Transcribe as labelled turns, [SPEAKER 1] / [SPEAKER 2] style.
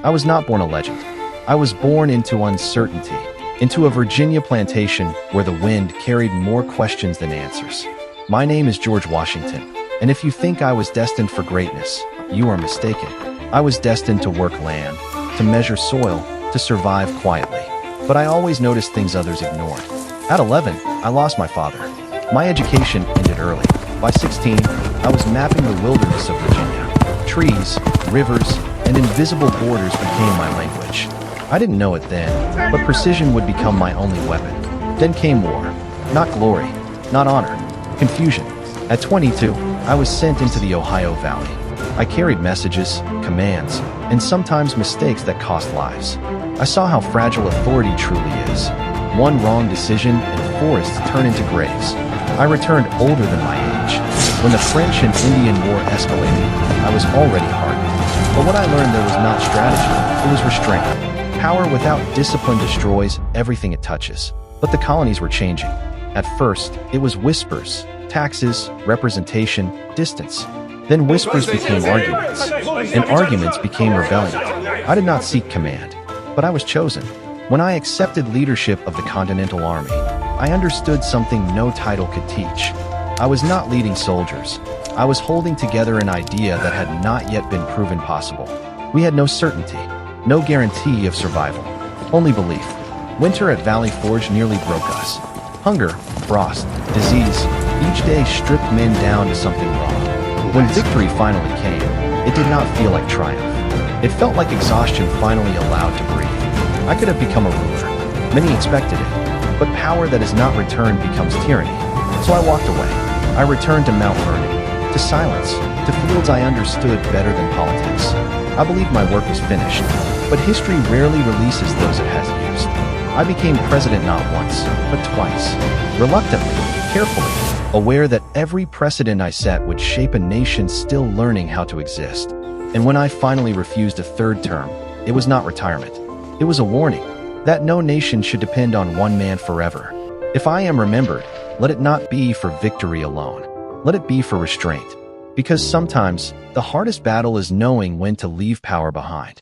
[SPEAKER 1] I was not born a legend. I was born into uncertainty, into a Virginia plantation where the wind carried more questions than answers. My name is George Washington, and if you think I was destined for greatness, you are mistaken. I was destined to work land, to measure soil, to survive quietly. But I always noticed things others ignored. At 11, I lost my father. My education ended early. By 16, I was mapping the wilderness of Virginia. Trees, rivers, and invisible borders became my language. I didn't know it then, but precision would become my only weapon. Then came war. Not glory, not honor, confusion. At 22, I was sent into the Ohio Valley. I carried messages, commands, and sometimes mistakes that cost lives. I saw how fragile authority truly is. One wrong decision and forests turn into graves. I returned older than my age. When the French and Indian War escalated, I was already hardened. But what I learned there was not strategy, it was restraint. Power without discipline destroys everything it touches. But the colonies were changing. At first, it was whispers, taxes, representation, distance. Then whispers became arguments, and arguments became rebellion. I did not seek command, but I was chosen. When I accepted leadership of the Continental Army, I understood something no title could teach. I was not leading soldiers. I was holding together an idea that had not yet been proven possible. We had no certainty, no guarantee of survival, only belief. Winter at Valley Forge nearly broke us. Hunger, frost, disease, each day stripped men down to something raw. When victory finally came, it did not feel like triumph. It felt like exhaustion finally allowed to breathe. I could have become a ruler. Many expected it. But power that is not returned becomes tyranny. So I walked away. I returned to Mount Vernon, to silence, to fields I understood better than politics. I believed my work was finished, but history rarely releases those it has used. I became president not once, but twice. Reluctantly, carefully, aware that every precedent I set would shape a nation still learning how to exist. And when I finally refused a third term, it was not retirement. It was a warning that no nation should depend on one man forever. If I am remembered, let it not be for victory alone. Let it be for restraint. Because sometimes, the hardest battle is knowing when to leave power behind.